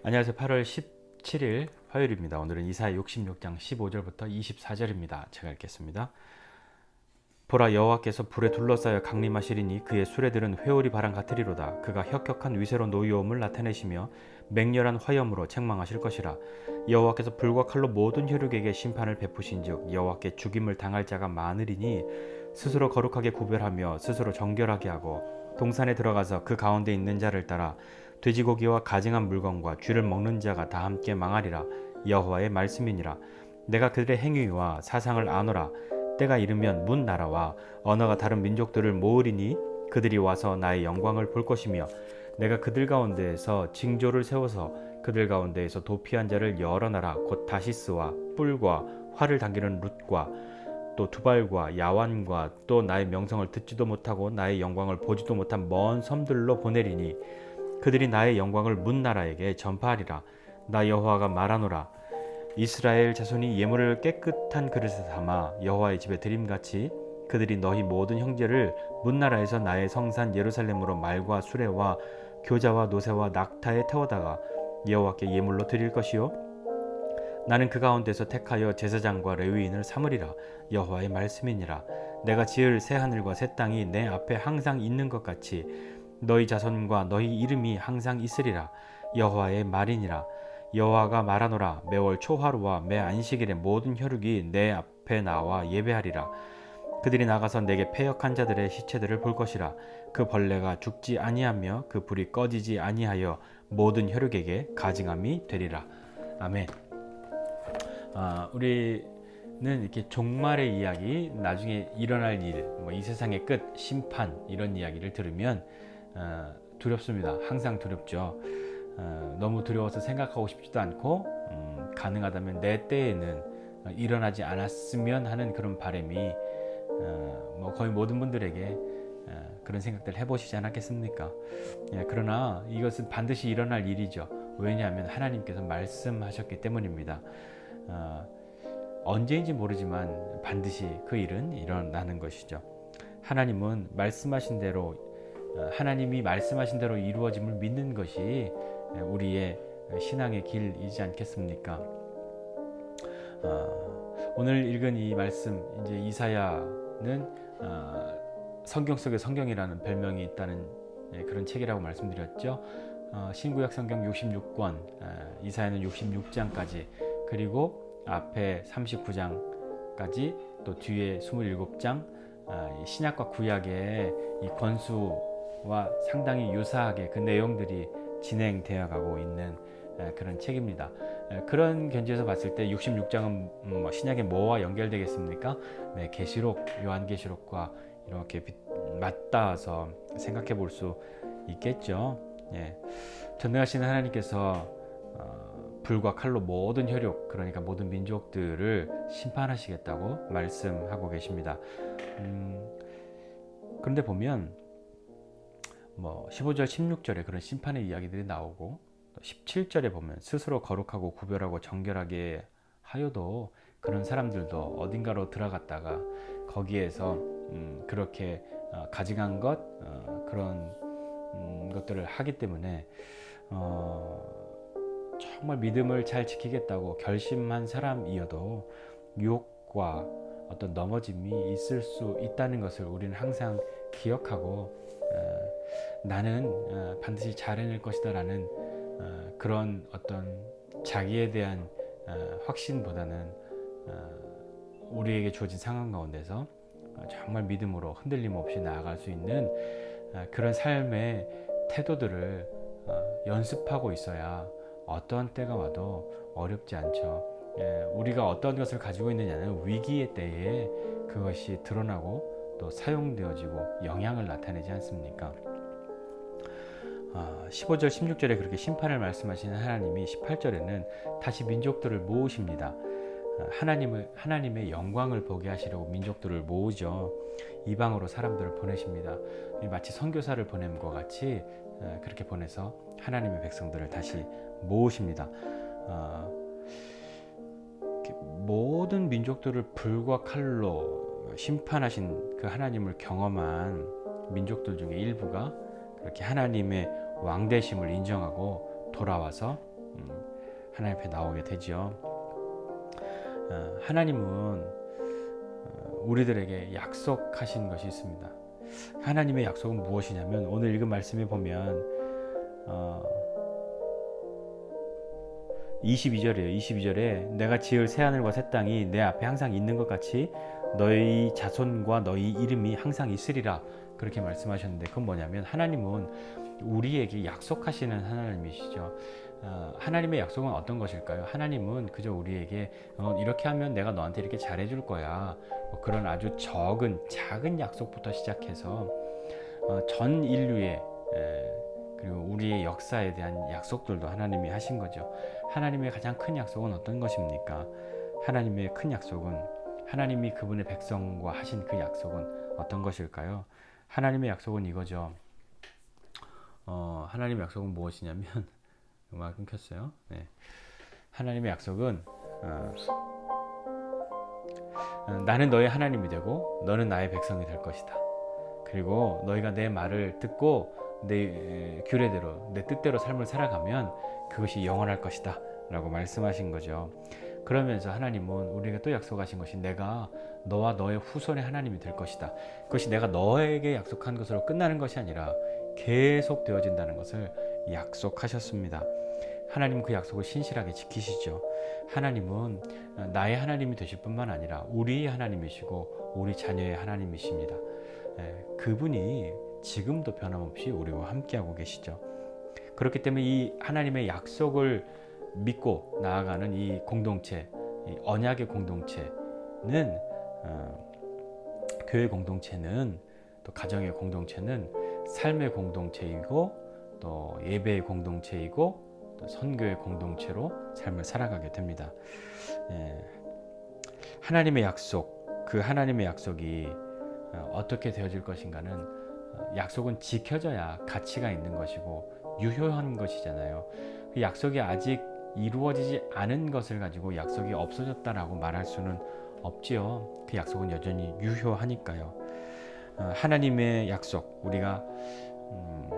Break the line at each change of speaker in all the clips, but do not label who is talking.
안녕하세요. 8월 17일 화요일입니다. 오늘은 이사야 66장 15절부터 24절입니다. 제가 읽겠습니다. 보라, 여호와께서 불에 둘러싸여 강림하시리니 그의 수레들은 회오리 바람 같으리로다. 그가 혁혁한 위세로 노여움을 나타내시며 맹렬한 화염으로 책망하실 것이라. 여호와께서 불과 칼로 모든 혈육에게 심판을 베푸신즉 여호와께 죽임을 당할 자가 많으리니 스스로 거룩하게 구별하며 스스로 정결하게 하고 동산에 들어가서 그 가운데 있는 자를 따라 돼지고기와 가증한 물건과 쥐를 먹는 자가 다 함께 망하리라. 여호와의 말씀이니라. 내가 그들의 행위와 사상을 아노라. 때가 이르면 문 나라와 언어가 다른 민족들을 모으리니 그들이 와서 나의 영광을 볼 것이며 내가 그들 가운데에서 징조를 세워서 그들 가운데에서 도피한 자를 여러 나라 곧 다시스와 뿔과 활을 당기는 룻과 또 두발과 야완과 또 나의 명성을 듣지도 못하고 나의 영광을 보지도 못한 먼 섬들로 보내리니 그들이 나의 영광을 문 나라에게 전파하리라. 나 여호와가 말하노라. 이스라엘 자손이 예물을 깨끗한 그릇에 담아 여호와의 집에 드림같이 그들이 너희 모든 형제를 문 나라에서 나의 성산 예루살렘으로 말과 수레와 교자와 노새와 낙타에 태워다가 여호와께 예물로 드릴 것이요 나는 그 가운데서 택하여 제사장과 레위인을 삼으리라. 여호와의 말씀이니라. 내가 지을 새 하늘과 새 땅이 내 앞에 항상 있는 것 같이 너희 자손과 너희 이름이 항상 있으리라. 여호와의 말이니라. 여호와가 말하노라. 매월 초하루와 매 안식일에 모든 혈육이 내 앞에 나와 예배하리라. 그들이 나가서 내게 패역한 자들의 시체들을 볼 것이라. 그 벌레가 죽지 아니하며 그 불이 꺼지지 아니하여 모든 혈육에게 가증함이 되리라. 아멘. 우리는 이렇게 종말의 이야기, 나중에 일어날 일, 이 세상의 끝, 심판 이런 이야기를 들으면 두렵습니다. 항상 두렵죠. 너무 두려워서 생각하고 싶지도 않고 가능하다면 내 때에는 일어나지 않았으면 하는 그런 바람이 거의 모든 분들에게 그런 생각들 해보시지 않았겠습니까? 그러나 이것은 반드시 일어날 일이죠. 왜냐하면 하나님께서 말씀하셨기 때문입니다. 언제인지 모르지만 반드시 그 일은 일어나는 것이죠. 하나님은 말씀하신 대로 하나님이 말씀하신 대로 이루어짐을 믿는 것이 우리의 신앙의 길이지 않겠습니까? 오늘 읽은 이 말씀, 이제 이사야는 성경 속의 성경이라는 별명이 있다는 그런 책이라고 말씀드렸죠. 신구약 성경 66권, 이사야는 66장까지, 그리고 앞에 39장까지, 또 뒤에 27장, 신약과 구약의 이 권수와 상당히 유사하게 그 내용들이 진행되어 가고 있는 그런 책입니다. 그런 견지에서 봤을 때 66장은 신약의 뭐와 연결되겠습니까? 계시록, 요한계시록과 이렇게 맞닿아서 생각해 볼 수 있겠죠. 전능하신 하나님께서 불과 칼로 모든 혈육, 그러니까 모든 민족들을 심판하시겠다고 말씀하고 계십니다. 그런데 보면 15절, 16절에 그런 심판의 이야기들이 나오고 17절에 보면 스스로 거룩하고 구별하고 정결하게 하여도 그런 사람들도 어딘가로 들어갔다가 거기에서 그렇게 가증한 것, 그런 것들을 하기 때문에 정말 믿음을 잘 지키겠다고 결심한 사람이어도 유혹과 어떤 넘어짐이 있을 수 있다는 것을 우리는 항상 기억하고 나는 반드시 잘 해낼 것이다 라는 그런 어떤 자기에 대한 확신보다는 우리에게 주어진 상황 가운데서 정말 믿음으로 흔들림 없이 나아갈 수 있는 그런 삶의 태도들을 연습하고 있어야 어떠한 때가 와도 어렵지 않죠. 우리가 어떤 것을 가지고 있느냐는 위기의 때에 그것이 드러나고 또 사용되어지고 영향을 나타내지 않습니까? 15절, 16절에 그렇게 심판을 말씀하시는 하나님이 18절에는 다시 민족들을 모으십니다. 하나님의 영광을 보게 하시려고 민족들을 모으죠. 이방으로 사람들을 보내십니다. 마치 선교사를 보냄과 같이 그렇게 보내서 하나님의 백성들을 다시 모으십니다. 모든 민족들을 불과 칼로 심판하신 그 하나님을 경험한 민족들 중에 일부가 그렇게 하나님의 왕되심을 인정하고 돌아와서 하나님 앞에 나오게 되죠. 하나님은 우리들에게 약속하신 것이 있습니다. 하나님의 약속은 무엇이냐면 오늘 읽은 말씀에 보면 22절이에요. 22절에 내가 지을 새하늘과 새 땅이 내 앞에 항상 있는 것 같이 너희 자손과 너희 이름이 항상 있으리라, 그렇게 말씀하셨는데, 그건 뭐냐면 하나님은 우리에게 약속하시는 하나님이시죠. 하나님의 약속은 어떤 것일까요? 하나님은 그저 우리에게 이렇게 하면 내가 너한테 이렇게 잘해줄 거야, 그런 아주 작은 약속부터 시작해서 전 인류의 그리고 우리의 역사에 대한 약속들도 하나님이 하신 거죠. 하나님의 가장 큰 약속은 어떤 것입니까? 하나님의 큰 약속은, 하나님이 그분의 백성과 하신 그 약속은 어떤 것일까요? 하나님의 약속은 이거죠. 하나님의 약속은 무엇이냐면 음악 끊겼어요. 네. 하나님의 약속은 나는 너의 하나님이 되고 너는 나의 백성이 될 것이다. 그리고 너희가 내 말을 듣고 내 규례대로, 내 뜻대로 삶을 살아가면 그것이 영원할 것이다 라고 말씀하신 거죠. 그러면서 하나님은 우리에게 또 약속하신 것이 내가 너와 너의 후손의 하나님이 될 것이다. 그것이 내가 너에게 약속한 것으로 끝나는 것이 아니라 계속 되어진다는 것을 약속하셨습니다. 하나님은 그 약속을 신실하게 지키시죠. 하나님은 나의 하나님이 되실 뿐만 아니라 우리의 하나님이시고 우리 자녀의 하나님이십니다. 그분이 지금도 변함없이 우리와 함께하고 계시죠. 그렇기 때문에 이 하나님의 약속을 믿고 나아가는 이 공동체, 이 언약의 공동체는, 교회 공동체는, 또 가정의 공동체는 삶의 공동체이고 또 예배의 공동체이고 또 선교의 공동체로 삶을 살아가게 됩니다. 하나님의 약속, 그 하나님의 약속이 어떻게 되어질 것인가는, 약속은 지켜져야 가치가 있는 것이고 유효한 것이잖아요. 그 약속이 아직 이루어지지 않은 것을 가지고 약속이 없어졌다라고 말할 수는 없지요. 그 약속은 여전히 유효하니까요. 하나님의 약속, 우리가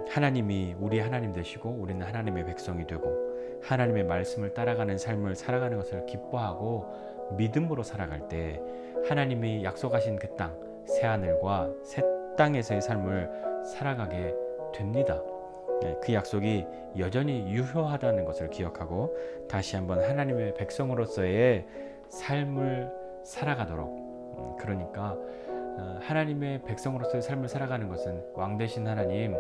하나님이 우리 하나님 되시고 우리는 하나님의 백성이 되고 하나님의 말씀을 따라가는 삶을 살아가는 것을 기뻐하고 믿음으로 살아갈 때 하나님이 약속하신 그 땅, 새하늘과 새 땅에서의 삶을 살아가게 됩니다. 그 약속이 여전히 유효하다는 것을 기억하고 다시 한번 하나님의 백성으로서의 삶을 살아가도록, 그러니까 하나님의 백성으로서의 삶을 살아가는 것은 왕 되신 하나님,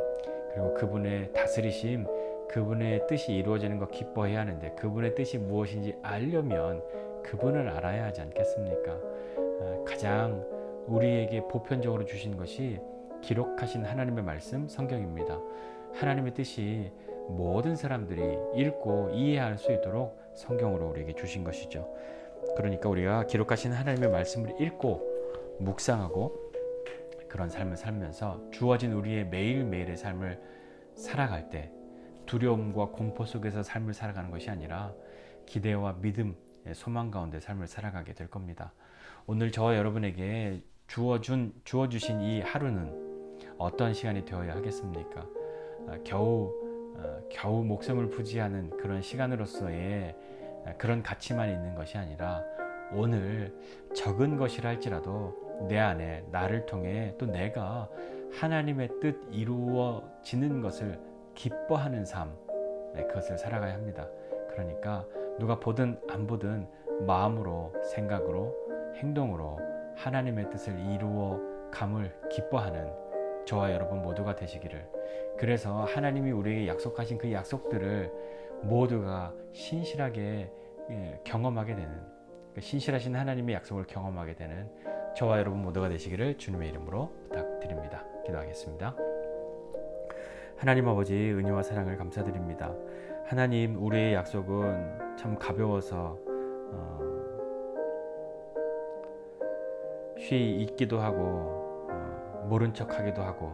그리고 그분의 다스리심, 그분의 뜻이 이루어지는 것 기뻐해야 하는데, 그분의 뜻이 무엇인지 알려면 그분을 알아야 하지 않겠습니까? 가장 우리에게 보편적으로 주신 것이 기록하신 하나님의 말씀, 성경입니다. 하나님의 뜻이 모든 사람들이 읽고 이해할 수 있도록 성경으로 우리에게 주신 것이죠. 그러니까 우리가 기록하신 하나님의 말씀을 읽고 묵상하고 그런 삶을 살면서 주어진 우리의 매일매일의 삶을 살아갈 때 두려움과 공포 속에서 삶을 살아가는 것이 아니라 기대와 믿음, 소망 가운데 삶을 살아가게 될 겁니다. 오늘 저와 여러분에게 주어주신 이 하루는 어떤 시간이 되어야 하겠습니까? 겨우 목숨을 부지하는 그런 시간으로서의 그런 가치만 있는 것이 아니라 오늘 적은 것이라 할지라도 내 안에 나를 통해 또 내가 하나님의 뜻 이루어지는 것을 기뻐하는 삶, 그것을 살아가야 합니다. 그러니까 누가 보든 안 보든 마음으로, 생각으로, 행동으로 하나님의 뜻을 이루어 감을 기뻐하는 저와 여러분 모두가 되시기를, 그래서 하나님이 우리에게 약속하신 그 약속들을 모두가 신실하게 경험하게 되는, 신실하신 하나님의 약속을 경험하게 되는 저와 여러분 모두가 되시기를 주님의 이름으로 부탁드립니다. 기도하겠습니다. 하나님 아버지, 은혜와 사랑을 감사드립니다. 하나님, 우리의 약속은 참 가벼워서 쉬 잊기도 하고 모른 척하기도 하고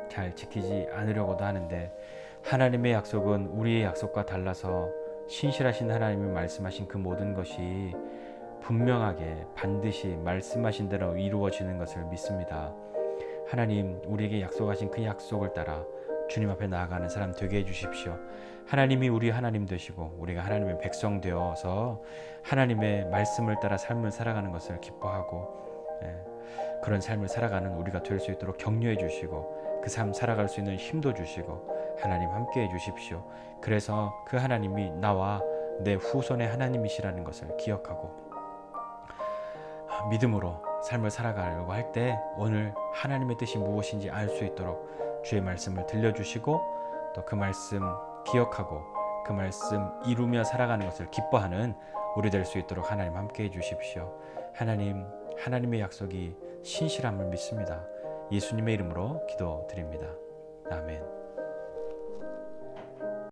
잘 지키지 않으려고도 하는데, 하나님의 약속은 우리의 약속과 달라서 신실하신 하나님이 말씀하신 그 모든 것이 분명하게 반드시 말씀하신 대로 이루어지는 것을 믿습니다. 하나님, 우리에게 약속하신 그 약속을 따라 주님 앞에 나아가는 사람 되게 해주십시오. 하나님이 우리 하나님 되시고 우리가 하나님의 백성 되어서 하나님의 말씀을 따라 삶을 살아가는 것을 기뻐하고 그런 삶을 살아가는 우리가 될 수 있도록 격려해 주시고 그 삶 살아갈 수 있는 힘도 주시고 하나님 함께해 주십시오. 그래서 그 하나님이 나와 내 후손의 하나님이시라는 것을 기억하고 믿음으로 삶을 살아가려고 할 때 오늘 하나님의 뜻이 무엇인지 알 수 있도록 주의 말씀을 들려주시고 또 그 말씀 기억하고 그 말씀 이루며 살아가는 것을 기뻐하는 우리 될 수 있도록 하나님 함께해 주십시오. 하나님의 약속이 신실함을 믿습니다. 예수님의 이름으로 기도드립니다. 아멘.